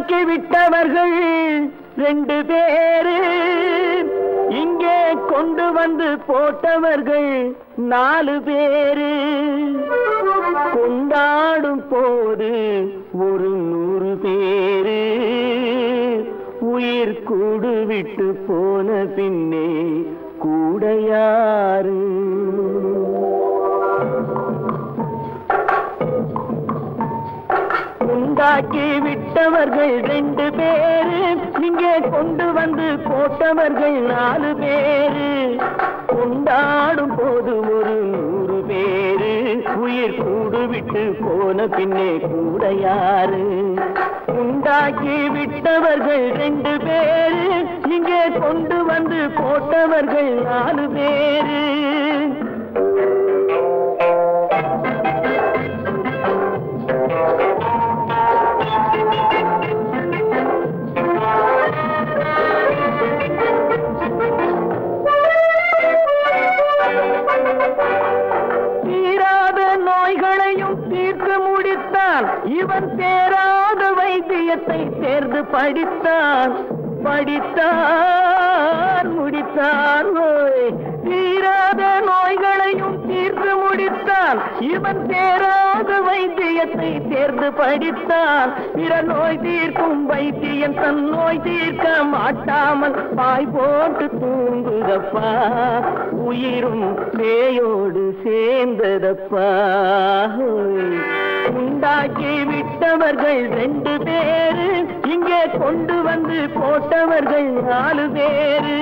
உண்டாக்கி விட்டவர்கள் 2 பேரு, இங்கே கொண்டு வந்து போட்டவர்கள் 4 பேரு. கொண்டாடும் போது ஒரு 100 பேரு, உயிர் கூடு விட்டு போன பின்னே கூட யாரு? உண்டாக்கி விட்டவர்கள் 2 பேரு, இங்கே கொண்டு வந்து போட்டவர்கள் 4 பேரு. கொண்டாடும் போது ஒரு 100 பேரு, உயிர் கூடு விட்டு போன பின்னே கூட யாரு? உண்டாக்கி விட்டவர்கள் 2 பேரு, இங்கே கொண்டு வந்து போட்டவர்கள் 4 பேரு. தீர்த்து முடித்தான் இவன், தேராத வைத்தியத்தை தேர்ந்து படித்தான். முடித்தான். தீராத நோய்களையும் தீர்த்து முடித்தான் இவன், தேராத வைத்தியத்தை தேர்ந்து படித்தான். பிற நோய் தீர்க்கும் வைத்தியன் தன் நோய் தீர்க்க மாட்டாமல் பாய் போட்டு தூங்குதப்பா, உயிரும் பேயோடு சேர்ந்ததப்பா. உண்டாக்கி விட்டவர்கள் 2 பேரு, இங்கே கொண்டு வந்து போட்டவர்கள் 4 பேரு.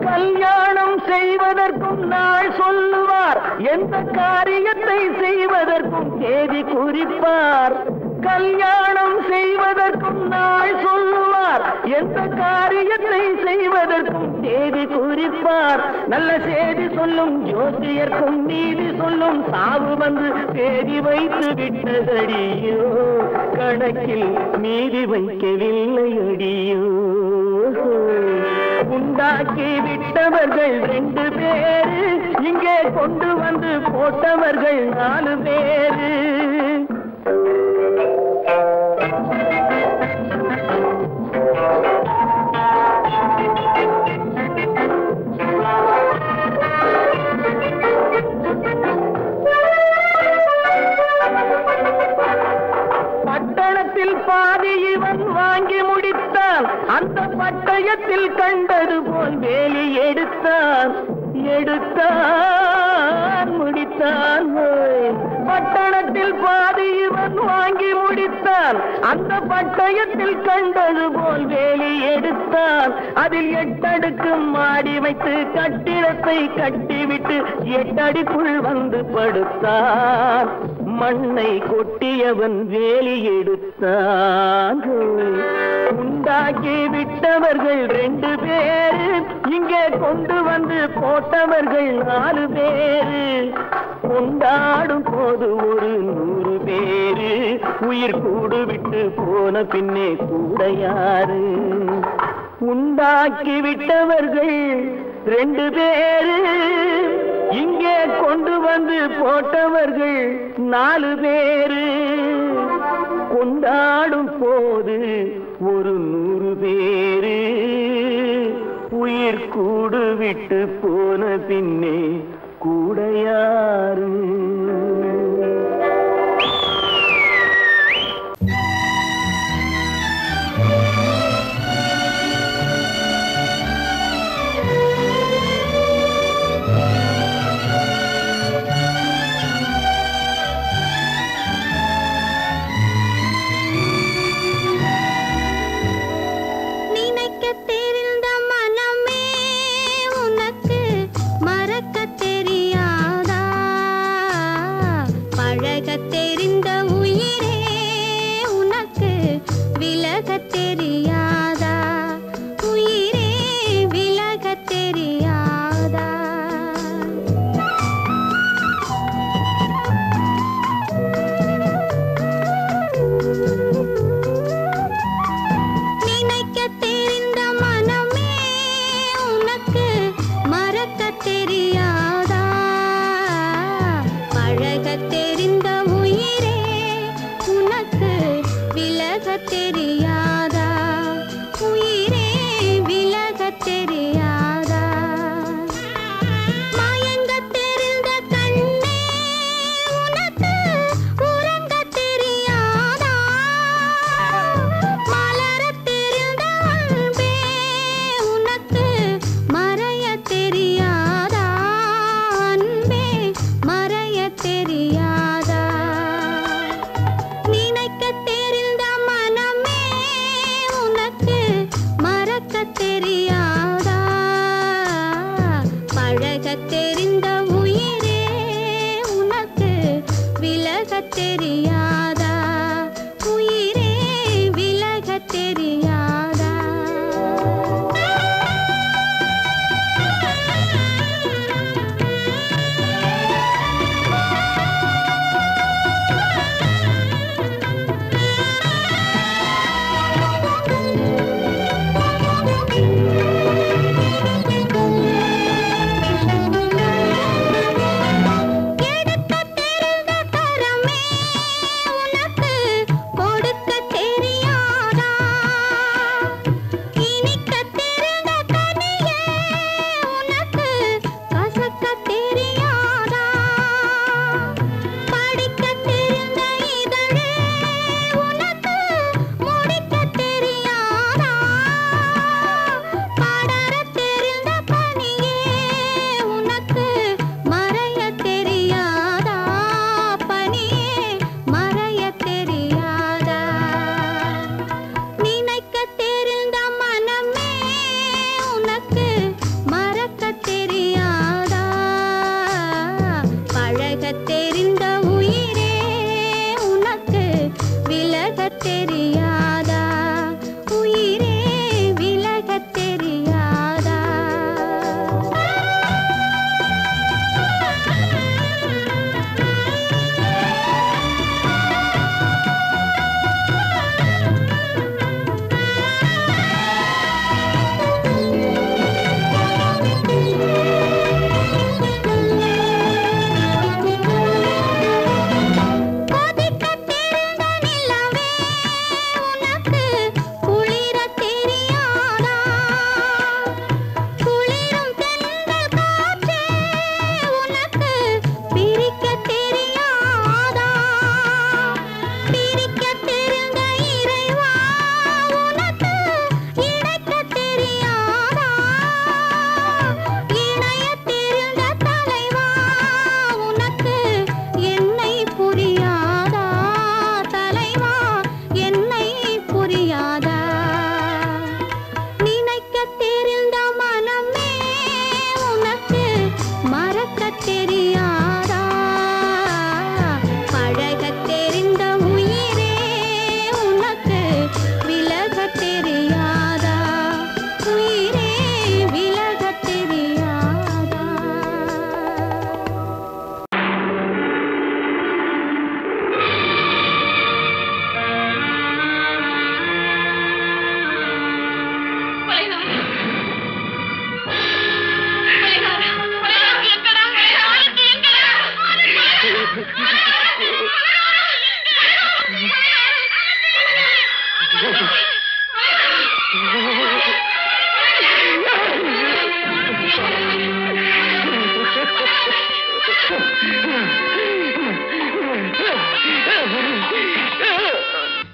கல்யாணம் செய்வதற்கும் நாள் சொல்லுவார், எந்த காரியத்தை செய்வதற்கும் தேதி குறிப்பார். கல்யாணம் செய்வதற்கும் நாள் சொல்லுவார், எந்த காரியத்தை செய்வதற்கும் தேதி குறிப்பார். நல்ல செய்தி சொல்லும் ஜோசியர்க்கும் நீதி சொல்லும் சாவு வந்து தேதி வைத்து விட்டதடியோ, கணக்கில் மீதி வைக்கவில்லை அடியோ. உண்டாக்கி விட்டவர்கள் 2 பேரு, இங்கே கொண்டு வந்து போட்டவர்கள் 4 பேரு. பட்டணத்தில் பாதி இவன் வாங்கி முடித்தான், அந்த பட்டயத்தில் கண்டது போல் வேலி எடுத்தான். முடித்தான். பட்டணத்தில் பாதி இவன் வாங்கி முடித்தான், அந்த பட்டயத்தில் கண்டது போல் வேலி எடுத்தான். அதில் 8 அடுக்கு மாடி வைத்து கட்டிடத்தை கட்டிவிட்டு 8 அடிக்குள் வந்து படுத்தான். மண்ணை கொட்டியவன் வேலி எடுத்தான். உண்டாக்கி விட்டவர்கள் 2 பேரு, இங்கே கொண்டு வந்து போட்டவர்கள் 4 பேரு. கொண்டாடும் போது ஒரு 100 பேரு, உயிர் கூடு விட்டு போன பின்னே கூட யாரு? உண்டாக்கி விட்டவர்கள் 2 பேரு, இங்கே கொண்டு வந்து போட்டவர்கள் 4 பேரு. கொண்டாடும் போது ஒரு 100 பேரு, உயிர் கூடு விட்டு போன பின்னே கூட யாரு? தெரியாதா உயிரே விலக தெரியாதா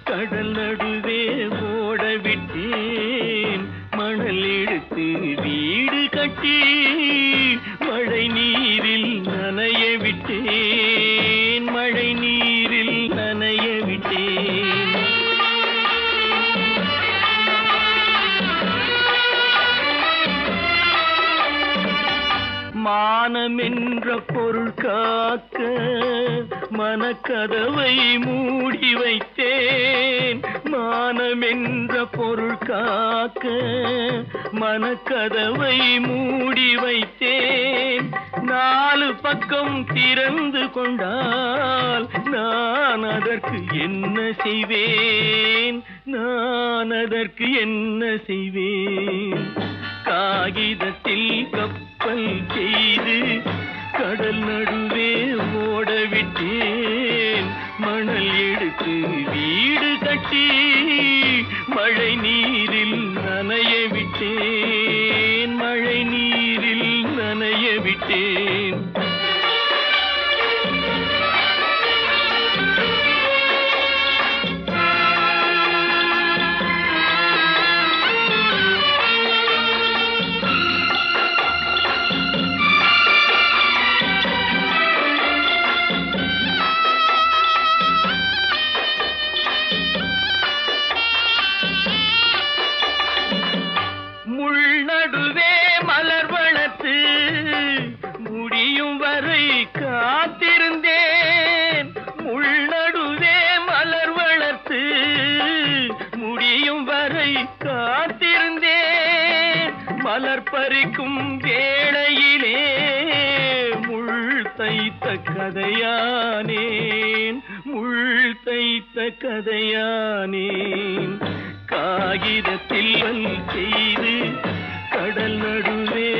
கடல் நடுவே ஓட விட்டேன் மணல் எடுத்து வீடு கட்டி மழை நீரில் நனைய விட்டேன் மழை நீரில் நனைய விட்டேன் மானம் என்ற பொருள் காக்க மனக்கதவை மூடி வைத்தேன் மானம் என்ற பொருள் காக்க மனக்கதவை மூடி வைத்தேன் நாலு பக்கம் திறந்து கொண்டால் நான் அதற்கு என்ன செய்வேன் நான் அதற்கு என்ன செய்வேன் காகிதத்தில் கப்பல் செய்து கடல் நடுவே ஓட விட்டேன் மணல் எடுத்து வீடு கட்டி மழை நீரில் நனைய விட்டேன் மழை நீரில் நனைய விட்டேன் பறிக்கும் வேளையிலே முள் தைத்த கதையானேன், முள் தைத்த கதையானேன். காகிதத்தில் செய்து கடல் நடுவே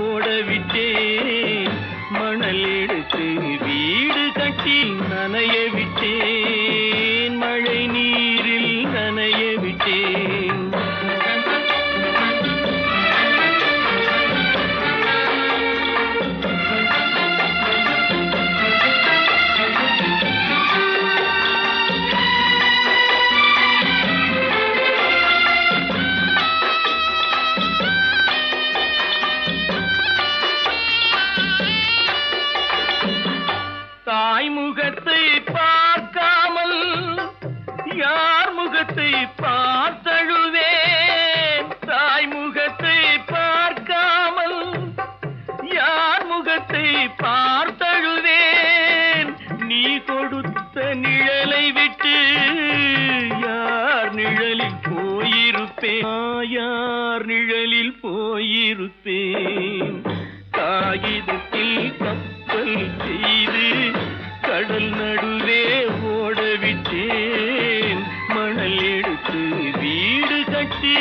ஓடவிட்டேன், மணல் எடுத்து வீடு கட்டி நனைய விட்டேன், மழை நீரில் நனைய விட்டேன். தாய் முகத்தை பார்க்காமல் யார் முகத்தை பார்த்தழுவேன், தாய் முகத்தை பார்க்காமல் யார் முகத்தை பார்த்தழுவேன். நீ கொடுத்த நிழலை விட்டு யார் நிழலில் போயிருப்பேன், யார் நிழலில் போயிருப்பேன். காகிதத்தில் கப்பல் செய்து கடல் நடுவே ஓடவிட்டேன், மணல் எடுத்து வீடு கட்டி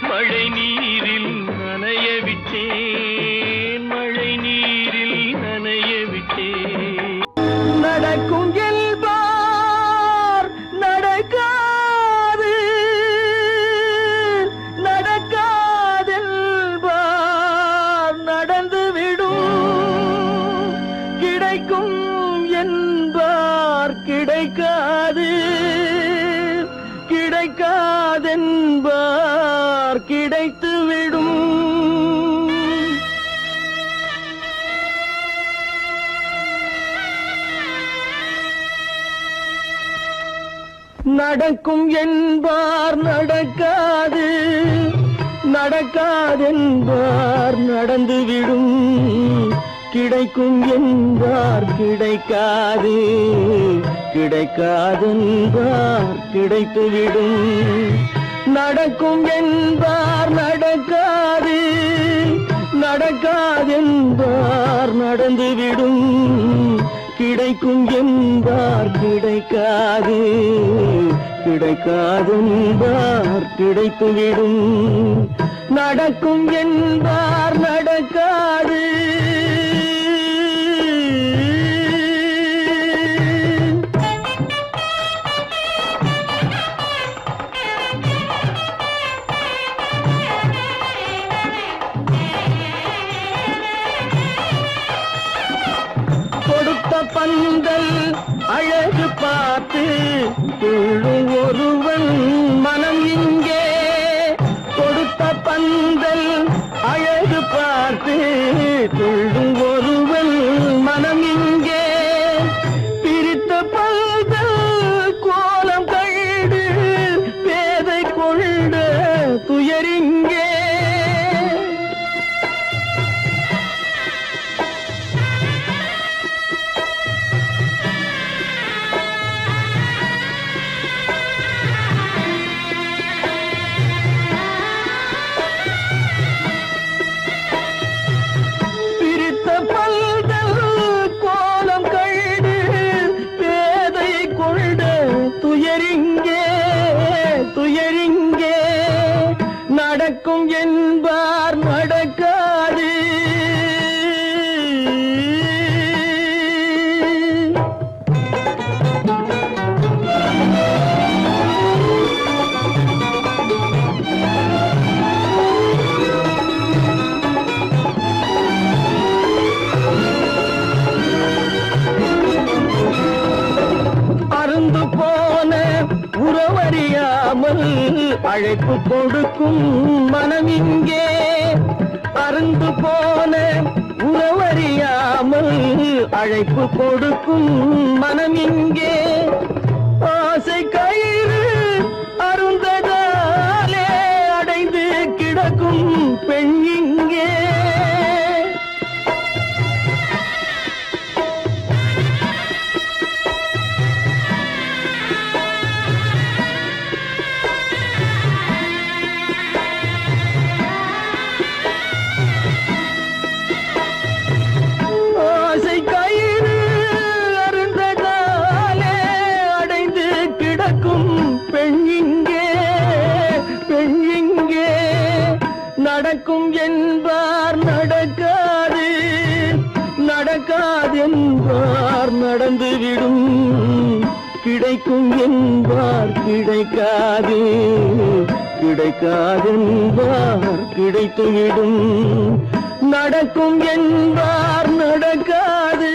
மழை நீரில் நனைய விட்டேன், மழை நீரில் நனைய விட்டேன். நடக்கும் என்பார் நடக்காது, நடக்காதென்பார் நடந்துவிடும், கிடைக்கும் என்பார் கிடைக்காது, கிடைக்காதென்பார் கிடைத்துவிடும். நடக்கும் என்பார் நடக்காது, நடக்காதென்பார் நடந்துவிடும், கிடைக்கும் என்பார் கிடைக்காது, கிடைக்காதென்பார் கிடைத்துவிடும். நடக்கும் என்பார் நடக்காது, நடக்காதென்பார் நடந்துவிடும், கிடைக்கும் என்பார் கிடைக்காது, கிடைக்காதென்பார் கிடைத்துவிடும். நடக்கும் என்பார் நடக்காது. கொடுத்த பந்தல் அழகு பார்த்து துள்ளும் ஒருவன் மனம் இங்கே, கொடுத்த பந்தல் அழகு பார்த்து துள்ளும் ஒருவன் மனம் இங்கே. பிரித்த பந்தல் கோலம் கண்டு பேதை கொண்ட துயரிங்கே. துயரிங்கே நடக்கும் என்பார் நடக்காது. அருந்து போன உறவறியாமல் அழைப்பு கொடுக்கும் மனம் இங்கே, அருந்து போன உறவறியாமல் அழைப்பு கொடுக்கும் மனம் இங்கே. ஆசை கயிறு அருந்ததாலே அடைந்து கிடக்கும் பெண் இங்கே. கிடைக்கும் என்பார் கிடைக்காது, கிடைக்காதென்பார் கிடைத்துவிடும், நடக்கும் என்பார் நடக்காது.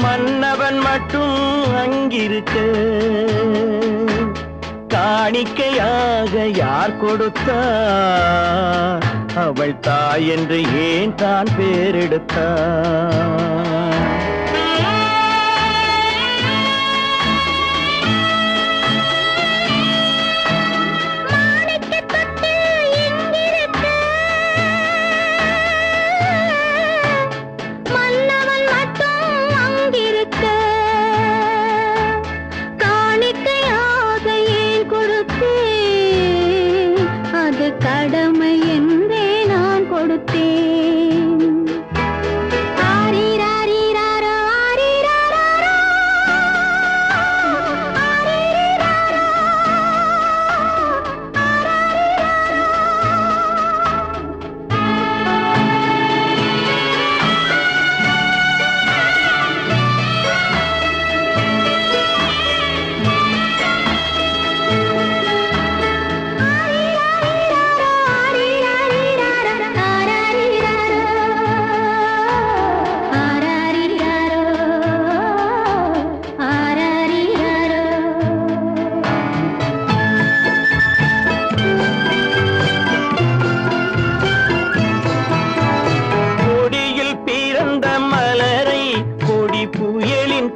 மன்னவன் மட்டும் அங்கிருக்க, காணிக்கையாக யார் கொடுத்தார், அவள் தாய் என்று ஏன் தான் பேரெடுத்தார். கடமை என்றே நான் கொடுத்தேன். ஆரிராரிராரோ, ஆரிராரோ, ஆரிராரோ,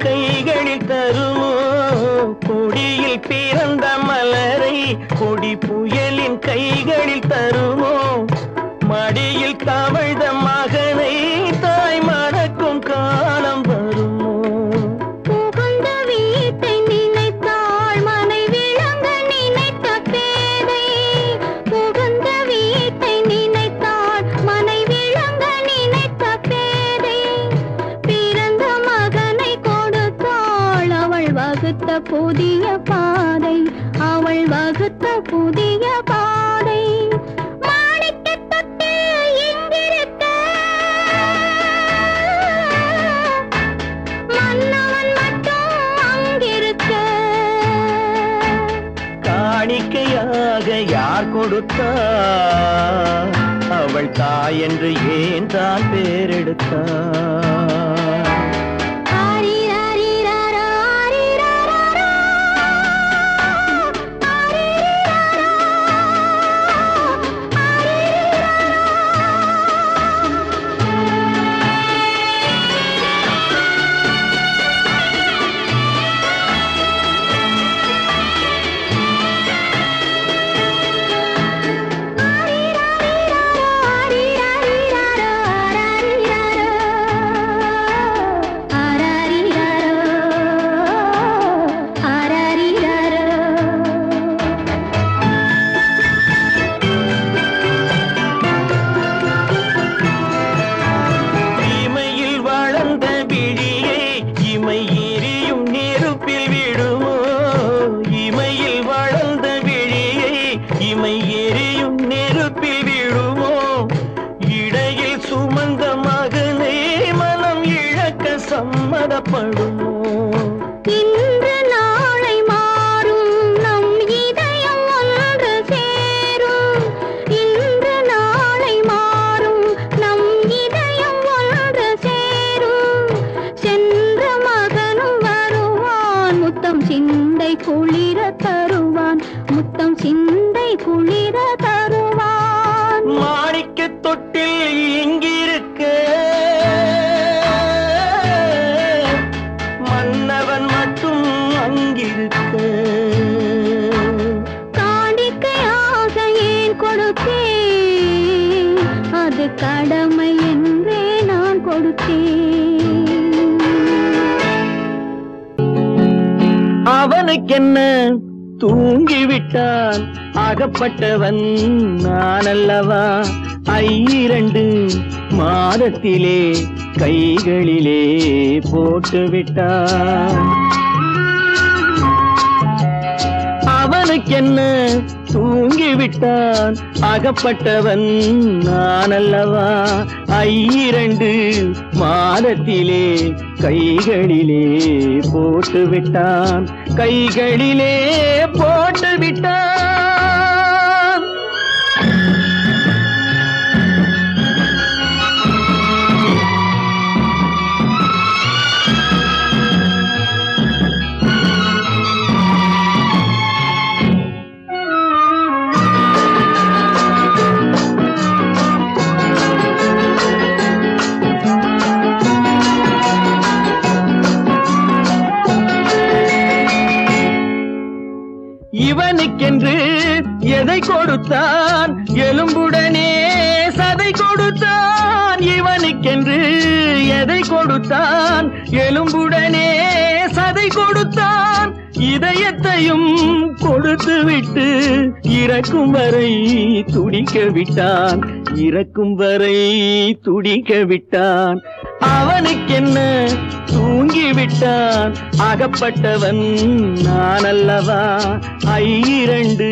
கைகளில் தருமோ, கொடியில் பிறந்த மலரை கொடி புயலின் கைகளில் தருமோ, மடியில் தவழ்ந்த மகனை தாய் மணக்கும் காலம் வருமோ. புகுந்த வீட்டை நினைத்தாள் மனை விளங்க நினைத்த பேதை, புகுந்த வீட்டை நினைத்தாள் மனை விளங்க நினைத்த பேதை, பிறந்த மகனை கொடுத்தாள் அவள் வகுத்த புதிய பாதை, அவள் வகுத்த புதிய பாதை. மாணிக்கத் தொட்டில் இங்கிருக்க, மன்னவன் மட்டும் அங்கிருக்க, காணிக்கையாக யார் கொடுத்தார், அவள் தாய் என்று ஏன் தான் பேரெடுத்தார். சம்மதப்படுமோ, இன்று நாளை மாறும் நம் இதயம் ஒன்று சேரும், இன்று நாளை மாறும் நம் இதயம் ஒன்று சேரும், சென்ற மகனும் வருவான் முத்தம் சிந்தை குளிர தருவான், முத்தம் சிந்தை குளிர தருவான். மாணிக்கத் தொட்டில் இங்கிருக்க, மன்னவன் மட்டும் அங்கிருக்க, காணிக்கையாக ஏன் கொடுத்தேன், அது கடமை என்றே நான் கொடுத்தேன். அவனுக்கென்ன தூங்கிவிட்டான் அகப்பட்டவன் நான் அல்லவா. 2 மாதத்திலே கைகளிலே போட்டுவிட்டான். அவனுக்கென்ன தூங்கிவிட்டான் அகப்பட்டவன் நான் அல்லவா. 2 மாதத்திலே கைகளிலே போட்டுவிட்டான். கைகளிலே போட்டுவிட்டான். இவனுக்கென்று எதை கொடுத்தான் எலும்புடனே சதை கொடுத்தான். இவனுக்கென்று எதை கொடுத்தான் எலும்புடனே சதை கொடுத்தான். இதயத்தையும் கொடுத்து விட்டு இறக்கும் வரை துடிக்க விட்டான். இறக்கும் வரை துடிக்க விட்டான். அவனுக்கென்ன தூங்கிவிட்டான் அகப்பட்டவன் நான் அல்லவா. 2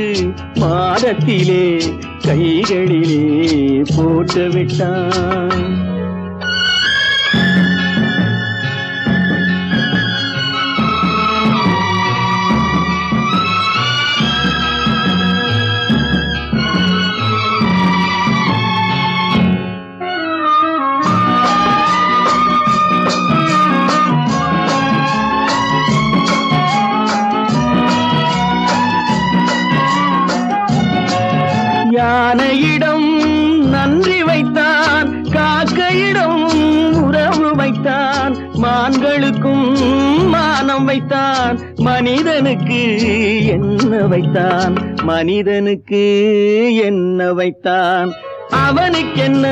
மாதத்திலே கைகளிலே போட்டுவிட்டான். யானையிடம் நன்றி வைத்தான், காக்கையிடம் உறவு வைத்தான், மான்களுக்கும் மானம் வைத்தான், மனிதனுக்கு என்ன வைத்தான், மனிதனுக்கு என்ன வைத்தான். அவனுக்கென்ன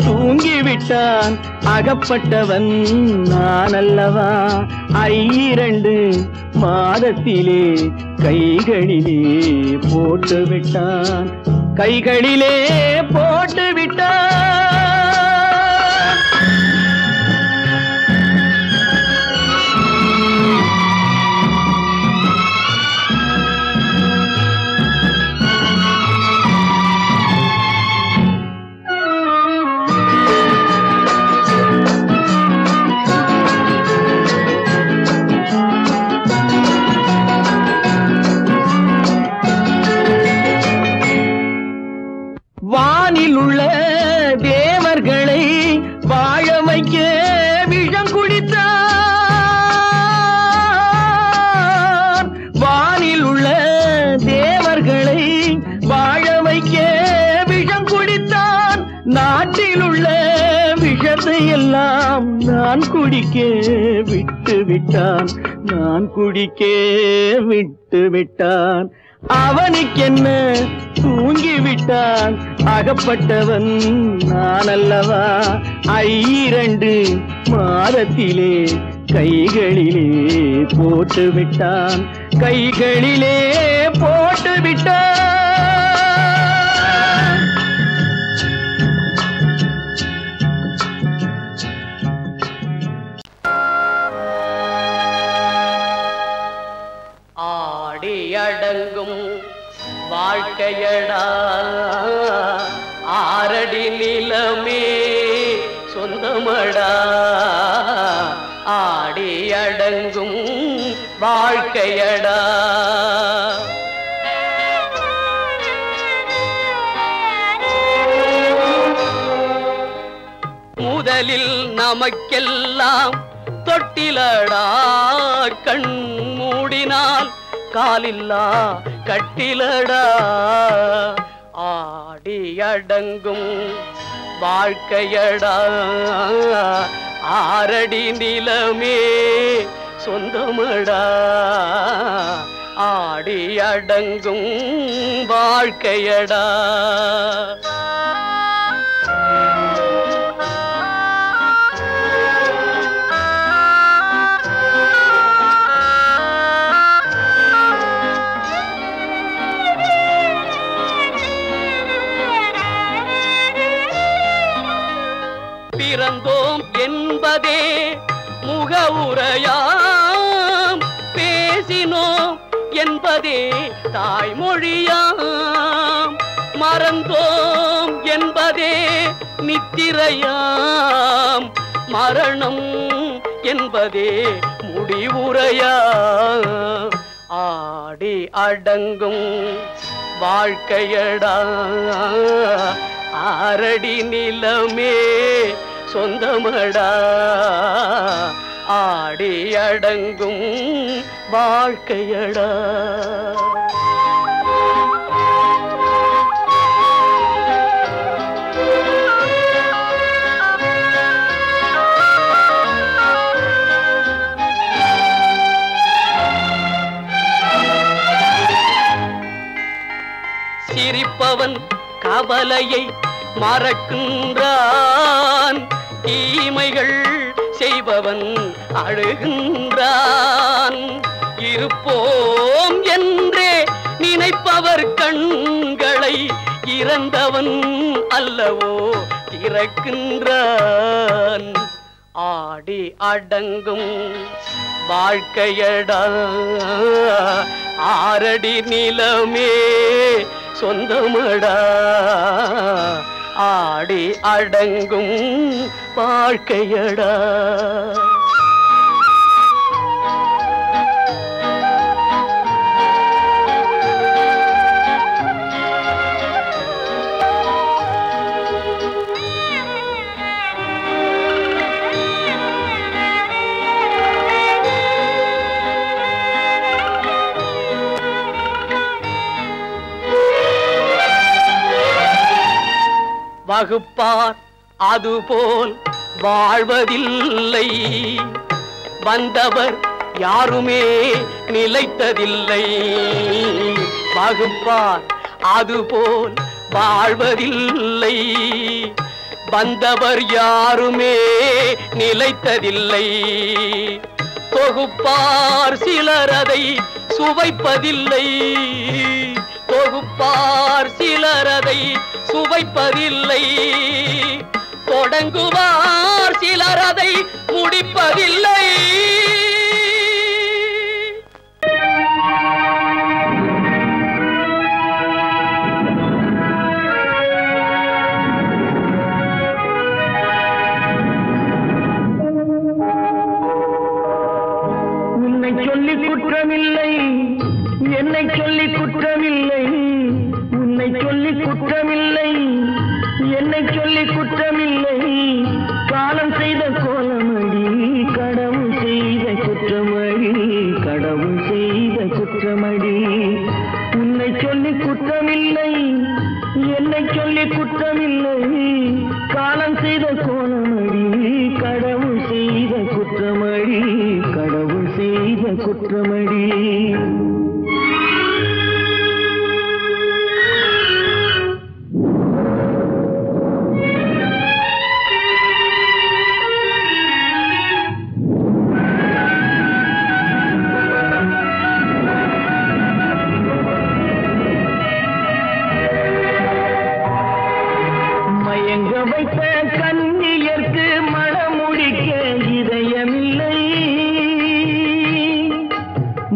தூங்கிவிட்டான் அகப்பட்டவன் நான் அல்லவா. 2 மாதத்திலே கைகளிலே போட்டுவிட்டான். கைகளிலே போட்டுவிட்டான். வானில் உள்ள தேவர்களை வாழ வைக்க விஷம் குடித்தான். வானில் உள்ள தேவர்களை வாழ வைக்க விஷம் குடித்தான். நாட்டில் உள்ள விஷத்தை எல்லாம் நான் குடிக்க விட்டு விட்டான். நான் குடிக்க விட்டு விட்டான். அவனுக்கென்ன தூங்கிவிட்டான் அகப்பட்டவன் நான் அல்லவா. 2 மாதத்திலே கைகளிலே போட்டுவிட்டான். கைகளிலே போட்டுவிட்டான். அடங்கும் வாழ்க்கையடா ஆரடி நிலமே சொந்தமடா. ஆடி அடங்கும் வாழ்க்கையடா. முதலில் நமக்கெல்லாம் தொட்டிலடா கண் மூடினால் காலில்லா கட்டிலடா. ஆடி அடங்கும் வாழ்க்கையடா ஆரடி நிலமே சொந்தமடா. ஆடி அடங்கும் வாழ்க்கையடா. பிறந்தோம் என்பதே முகவுரையாம், பேசினோம் என்பதே தாய்மொழியாம், மறந்தோம் என்பதே நித்திரையாம், மரணம் என்பதே முடிவுரையாம். ஆடி அடங்கும் வாழ்க்கையடா ஆரடி நிலமே சொந்தமடா, ஆடி அடங்கும் வாழ்க்கையடா. சிரிப்பவன் கவலையை மறக்கின்றான், தீமைகள் செய்பவன் அழுகின்றான். இருப்போம் என்றே நினைப்பவர் கண்களை இறந்தவன் அல்லவோ திறக்கின்றான். ஆடி அடங்கும் வாழ்க்கையடா ஆரடி நிலமே சொந்தமடா, ஆடி அடங்கும் வாழ்க்கையடா. வகுப்பார் அதுபோல் வாழ்வதில்லை, வந்தவர் யாருமே நிலைத்ததில்லை. வகுப்பார் அதுபோல் வாழ்வதில்லை, வந்தவர் யாருமே நிலைத்ததில்லை. தொகுப்பார் சிலர் அதை சுவைப்பதில்லை, தொகுப்பார் சிலர் அதை சுவைப்பதில்லை. தொடங்குவார் சிலர் அதை முடிப்பதில்லை. உன்னை சொல்லி குற்றமில்லை, என்னை சொல்லி குற்றமில்லை, உன்னை சொல்லி குற்றமில்லை, என்னை சொல்லி குற்றமில்லை. காலம் செய்த கோலமடி, கடவுள் செய்த குற்றமடி, கடவுள் செய்த குற்றமடி. உன்னை சொல்லி குற்றமில்லை, என்னை சொல்லி குற்றமில்லை, காலம் செய்த கோலமடி, கடவுள் செய்த குற்றமடி, கடவுள் செய்த குற்றமடி. மயங்க வைத்த கண்ணியர்க்கு மனமுடிக்க இதயமில்லை,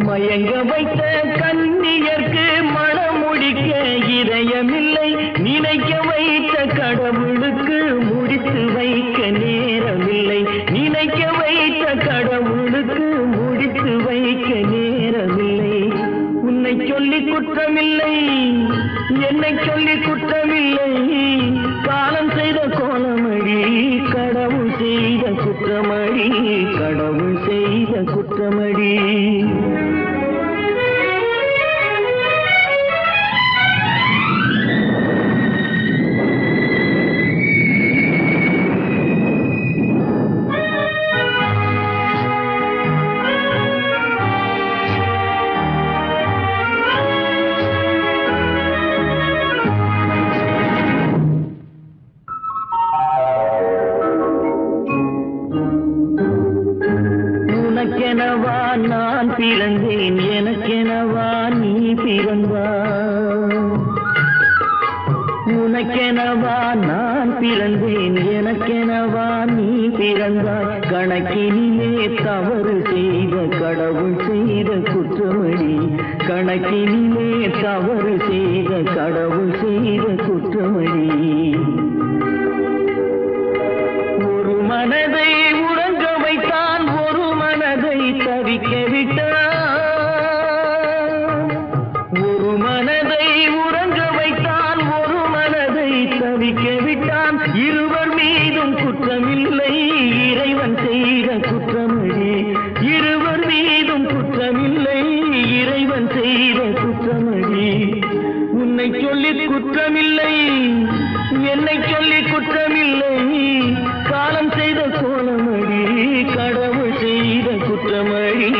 மயங்க வைத்த கண்ணியர்க்கு மனமுடிக்க இதயமில்லை. நினைக்க வைத்த கடவுளுக்கு முடித்து வைக்க நேரமில்லை, நினைக்க வைத்த கடவுளுக்கு முடித்து வைக்க நேரமில்லை. உன்னை சொல்லி குற்றமில்லை, என்னை சொல்லி குற்றமில்லை, காலம் செய்த கோலமடி, கடவுள் செய்த குற்றமடி, கடவுள் செய்த குற்றமடி. உனக்கெனவா நான் பிறந்தேன், எனக்கெனவா நீ பிறந்தாய், உனக்கென உனக்கெனவா நான் பிறந்தேன், எனக்கெனவா நீ பிறந்தாய். கணக்கினிலே தவறு செய்த கடவுள் செய்த குற்றமடி, கணக்கினிலே தவறு செய்த கடவுள் செய்த குற்றமடி. ஒரு மனதை உறங்க வைத்தான், ஒரு மனதை தவிக்க விட்டான். ஒரு மனதை உறங்க வைத்தான், ஒரு மனதை தவிக்க விட்டான். இருவர் மீதும் குற்றமில்லை, இறைவன் செய்த குற்றமடி. இருவர் மீதும் குற்றமில்லை, இறைவன் செய்த குற்றமடி. உன்னை சொல்லி குற்றமில்லை, என்னை சொல்லி குற்றமில்லை, காலம் செய்த கோலமடி. கடவுள் செய்த குற்றமடி,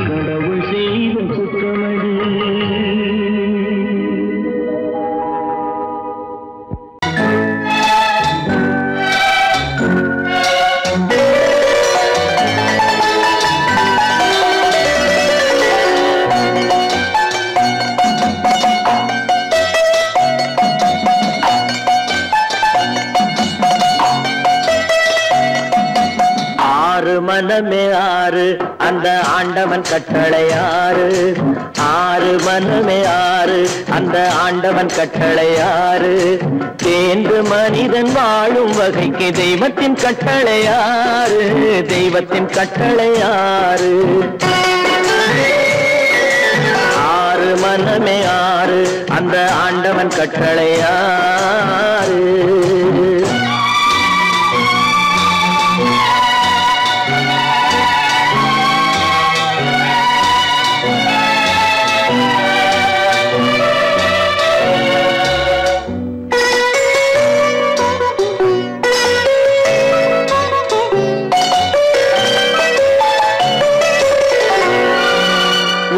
கடவுள் செய்த குற்றமடி. மனமே ஆறு அந்த ஆண்டவன் கட்டளை ஆறு. ஆறு மனமே ஆறு அந்த ஆண்டவன் கட்டளை ஆறு. தேர்ந்து மனிதன் வாழும் வகைக்கு தெய்வத்தின் கட்டளை ஆறு, தெய்வத்தின் கட்டளை ஆறு. ஆறு மனமே ஆறு அந்த ஆண்டவன் கட்டளை ஆறு.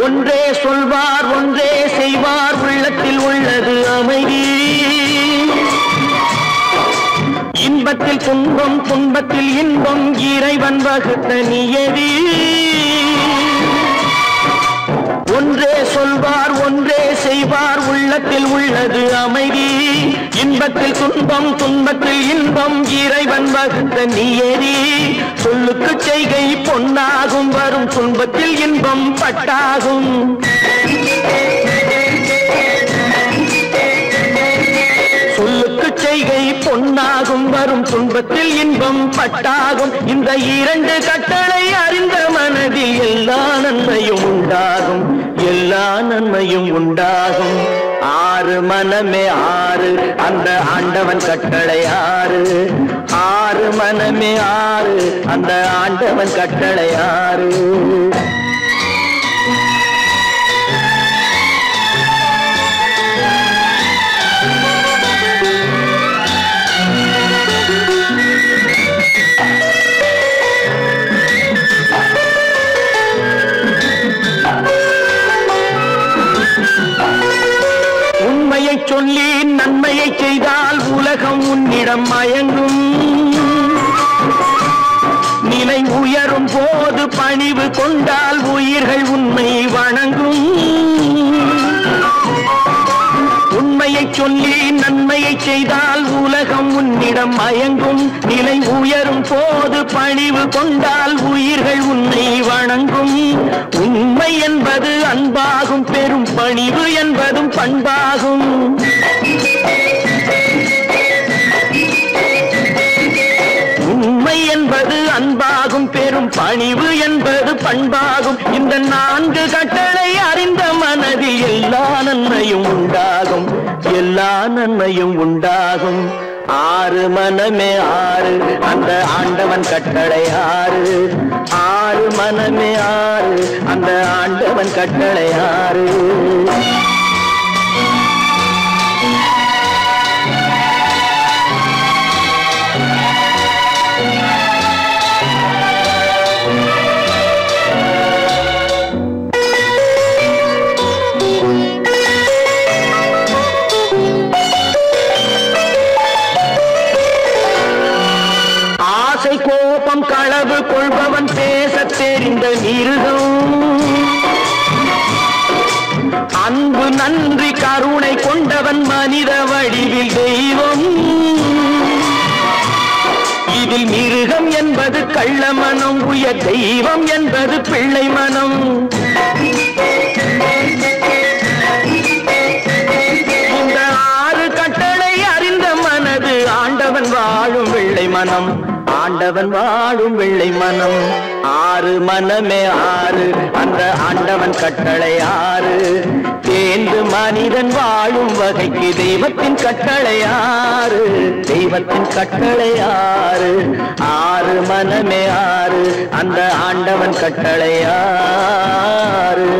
ஒன்றே சொல்வார் ஒன்றே செய்வார், உள்ளத்தில் உள்ளது அமைதி. இன்பத்தில் துன்பம் துன்பத்தில் இன்பம், இறைவன் வகுத்த நியதி. ஒன்றே சொல்வார் ஒன்றே செய்வார், உள்ளத்தில் உள்ளது அமைதி. இன்பத்தில் துன்பம் துன்பத்தில் இன்பம், இறைவன் வகுத்த நியதி. சொல்லுக்கு செய்கை பொன்னாகும், வரும் துன்பத்தில் இன்பம் பட்டாகும். சொல்லுக்கு செய்கை பொன்னாகும், வரும் துன்பத்தில் இன்பம் பட்டாகும். இந்த இரண்டு கட்டளை அறிந்த மனதில் எல்லா நன்மையும் உண்டாகும், எல்லா நன்மையும் உண்டாகும். ஆறு மனமே ஆறு அந்த ஆண்டவன் கட்டளை ஆறு. ஆறு மனமே ஆறு அந்த ஆண்டவன் கட்டளை ஆறு. உண்மையை சொல்லி நன்மையை செய்தால் உலகம் உன்னிடம் மயங்கும். நிலை உயரும் போது பணிவு கொண்டால் உயிர்கள் உன்னை வணங்கும். உண்மையை சொல்லி நன்மையை செய்தால் உலகம் உன்னிடம் மயங்கும். நிலை உயரும் போது பணிவு கொண்டால் உயிர்கள் உன்னை வணங்கும். உண்மை என்பது அன்பாகும், பெரும் பணிவு என்பதும் பண்பாகும். உண்மை என்பது அன்பாகும், பெரும் பணிவு என்பது பண்பாகும். இந்த நான்கு கட்டளை அறிந்த மனதில் எல்லா நன்மையும் உண்டாகும், எல்லா நன்மையும் உண்டாகும். ஆறு மனமே ஆறு அந்த ஆண்டவன் கட்டளை ஆறு. ஆறு மனமே ஆறு அந்த ஆண்டவன் கட்டளை ஆறு. கோபம் களவு கொள்பவன் பேச தெரிந்த மிருகம். அன்பு நன்றி கருணை கொண்டவன் மனித வடிவில் தெய்வம். இதில் மிருகம் என்பது கள்ள மனம், உயர் தெய்வம் என்பது பிள்ளை மனம். இந்த 6 கட்டளை அறிந்த மனது ஆண்டவன் வாழும் வெள்ளை மனம், ஆண்டவன் வாழும் வெள்ளை மனம். 6 மனமே 6, அந்த ஆண்டவன் கட்டளை 6. தேர்ந்து மனிதன் வாழும் வகைக்கு தெய்வத்தின் கட்டளை 6, தெய்வத்தின் கட்டளை 6. 6 மனமே 6, அந்த ஆண்டவன் கட்டளை 6.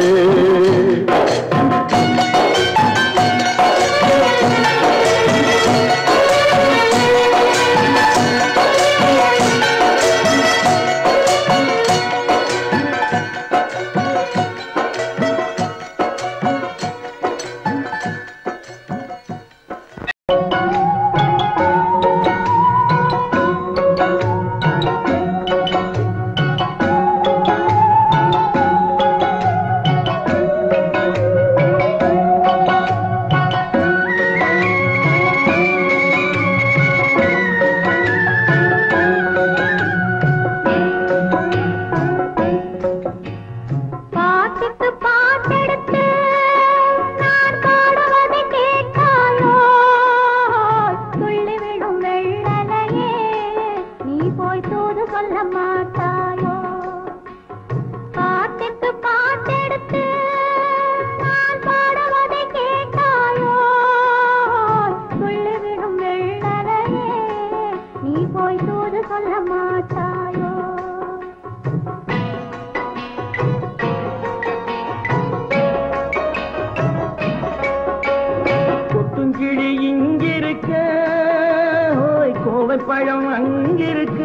பழம் அங்கிருக்க,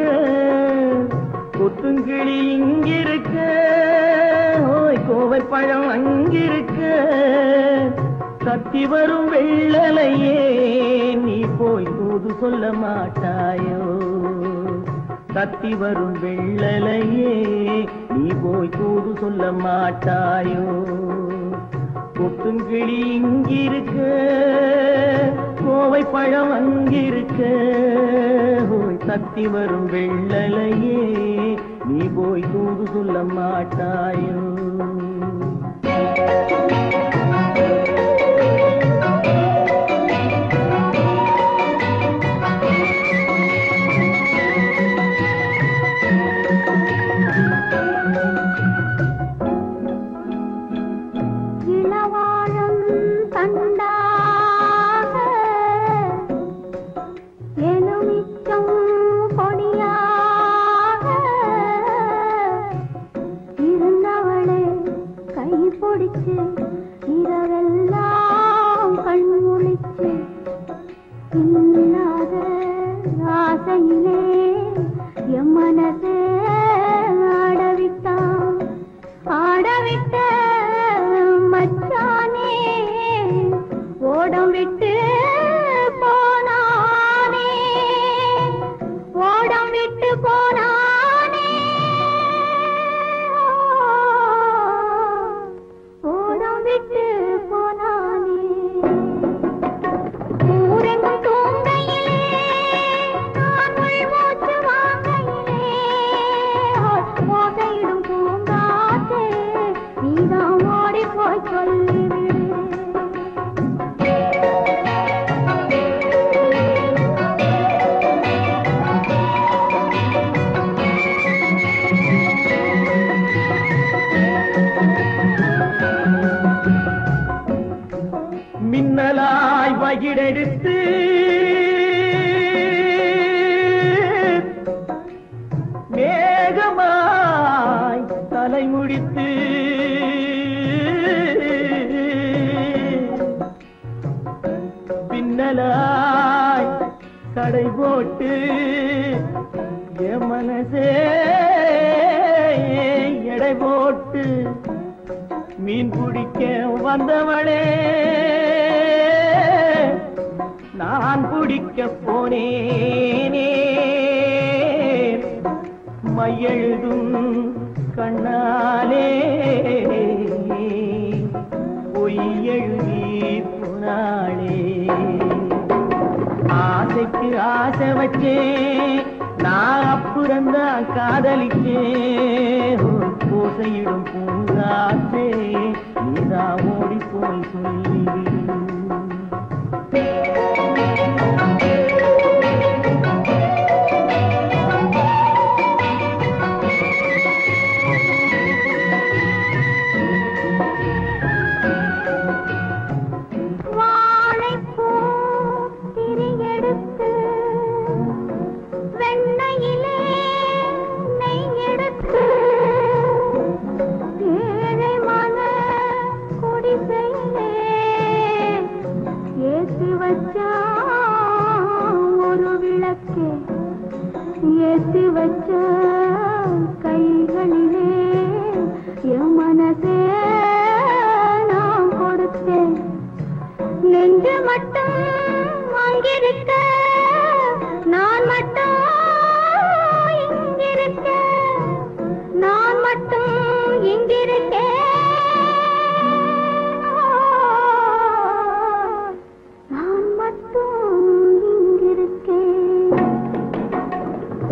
கொத்துங்கிளி இங்கிருக்க, ஓய் கோவை பழம் அங்கிருக்க, தத்தி வரும் வெள்ளலையே நீ போய் தூது சொல்ல மாட்டாயோ. தத்தி வரும் வெள்ளலையே நீ போய் தூது சொல்ல மாட்டாயோ. கொத்துங்கிளி இங்கிருக்க, கோவை பழம் அங்கிருக்க, ஓய் தத்தி வரும் வெள்ளலையே நீ போய் தூது சொல்ல மாட்டாயோ. இரவெல்லாம் கண்முழிச்சு இல்லாத ஆசையிலே என் மனசே ஆடவிட்டான். ஆடவிட்ட மச்சானே ஓடம் விட்டு போனானே, ஓடம் விட்டு போனானே. ஊரெங்கும் தூங்கையிலே நான் மூச்சு வாங்கையிலே ஓசையிடும் பூங்காற்றே நீதான் ஓடி போய் சொல்லிவிடு. மின்னலாய் வகிடெடுத்து மேகமாய் தலைமுடித்து பின்னலாய் கடை போட்டு என் மனசே எடை போட்டு மீன் பிடிக்க வந்தவளே நான் பிடிக்க போனேனே. மையெழுதும் கண்ணாலே பொய் எழுதி போனாளே. ஆசைக்கு ஆசை வச்சே நான் அப்புறந்தான் காதலிச்சே. பூசையிடும் பூங்காத்தே நீதான் ஓடி போய் சொல்லிவிடு. ஏற்றி வச்ச கைகளிலே என் மனசே நான் கொடுத்தேன். நெஞ்சு மட்டும் அங்கிருக்க நான் மட்டும் இங்கிருக்க நான் மட்டும் இங்கிருக்கேன்.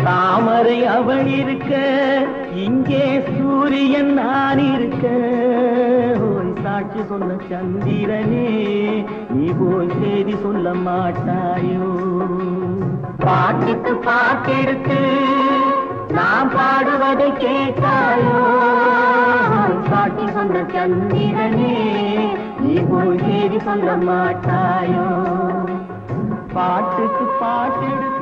தாமரை அவள் இருக்க இங்கே சூரியன் நான் இருக்க. சாட்சி சொன்ன சந்திரனே நீ போய் செய்தி சொல்ல மாட்டாயோ. பாட்டுக்கு பாட்டெடுத்து நான் பாடுவதை கேட்டாயோ. சாட்சி சொன்ன சந்திரனே நீ போய் செய்தி சொல்ல மாட்டாயோ. பாட்டுக்கு பாட்டெடுத்து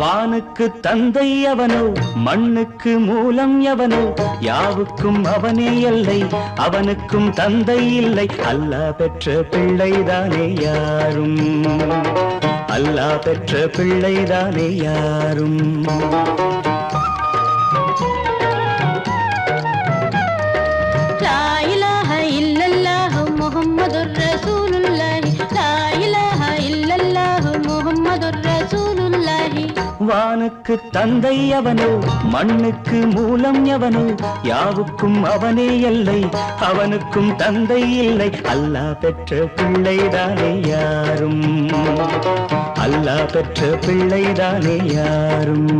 வானுக்கு தந்தை அவனோ மண்ணுக்கு மூலம் எவனோ யாவுக்கும் அவனே எல்லை அவனுக்கும் தந்தை இல்லை. அல்லாஹ் பெற்ற பிள்ளைதானே யாரும் அல்லாஹ் பெற்ற பிள்ளைதானே யாரும். லா இலாஹ இல்லல்லாஹு முஹம்மதுர் ரசூலுல்லாஹி லா இலாஹ இல்லல்லாஹு முஹம்மதுர் ரசூலுல்லாஹி. வானுக்கு தந்தை அவனோ மண்ணுக்கு மூலம் எவனோ யாவுக்கும் அவனே எல்லை அவனுக்கும் தந்தை இல்லை. அல்லாஹ் பெற்ற பிள்ளைதானே யாரும் அல்லாஹ் பெற்ற பிள்ளைதானே யாரும்.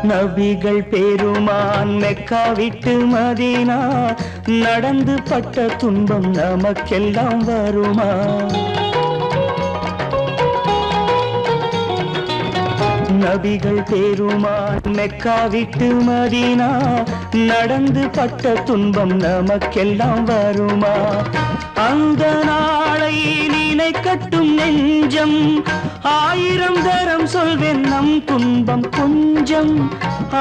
நபிகள் பெருமான் மெக்கா விட்டு மதீனா நடந்து பட்ட துன்பம் நமக்கெல்லாம் வருமா. நபிகள் பெருமான் மெக்கா விட்டு மதீனா நடந்து பட்ட துன்பம் நமக்கெல்லாம் வருமா. அந்த நாளை நினைக்கட்டும் நெஞ்சம் ஆயிரம் தரம் சொல்வேன் நம் துன்பம் கொஞ்சம்.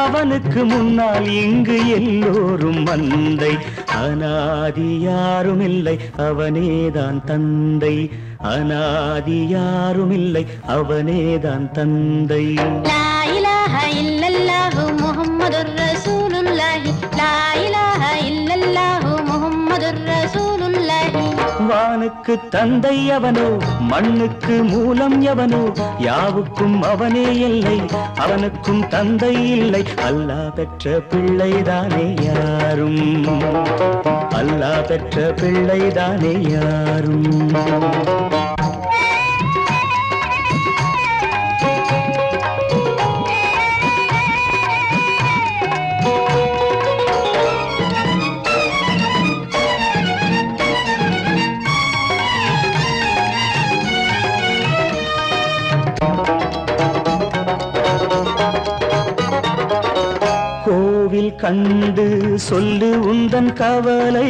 அவனுக்கு முன்னால் இங்கு எல்லோரும் மந்தை அனாதி யாரும் இல்லை அவனேதான் தந்தை அனாதி யாரும் இல்லை அவனேதான் தந்தை. லா இலாஹ இல்லல்லாஹு முஹம்மதுர் ரசூலுல்லாஹி லா இலாஹ இல்லல்லாஹு முஹம்மதுர் ரசூலுல்லாஹி. வானுக்கு தந்தை அவனோ மண்ணுக்கு மூலம் எவனோ யாவுக்கும் அவனே இல்லை அவனுக்கும் தந்தை இல்லை. அல்லாஹ் பெற்ற பிள்ளைதானே யாரும் அல்லாஹ் பெற்ற பிள்ளைதானே யாரும். கோவில் கண்டு சொல்லு உந்தன் கவலை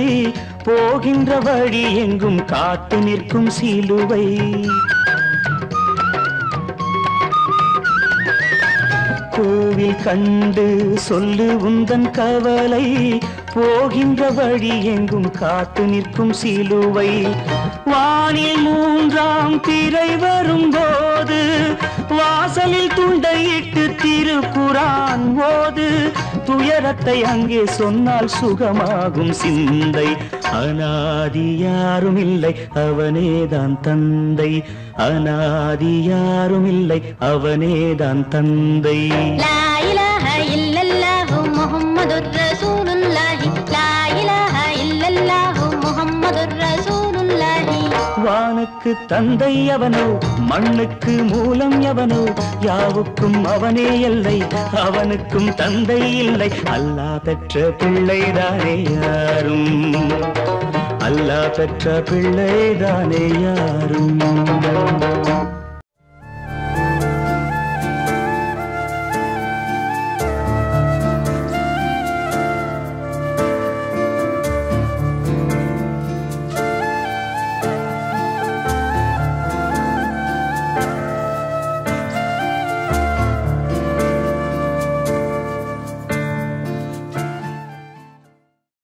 போகின்ற வழி எங்கும் காத்து நிற்கும் சிலுவை. கோவில் கண்டு சொல்லு உந்தன் கவலை, போகின்ற வழி எங்கும் காத்து நிற்கும் சிலுவை. வானில் 3ஆம் பிறை வரும்போது வாசலில் துண்டையிட்டு திருக்குரான் ஓது. துயரத்தை அங்கே சொன்னால் சுகமாகும் சிந்தை. அநாதி யாரும் இல்லை அவனேதான் தந்தை, அநாதி யாரும் இல்லை அவனேதான் தந்தை. லா இலாஹ இல்லல்லாஹு முஹம்மதுர் ரசூலுல்லாஹி, லா இலாஹ இல்லல்லாஹு முஹம்மதுர் ரசூலுல்லாஹி. வானுக்கு தந்தை அவனோ, மண்ணுக்கு மூலம் எவனோ, யாவுக்கும் அவனே எல்லை, அவனுக்கும் தந்தை இல்லை. அல்லாஹ் பெற்ற பிள்ளைதானே யாரும், அல்லாஹ் பெற்ற பிள்ளைதானே யாரும்.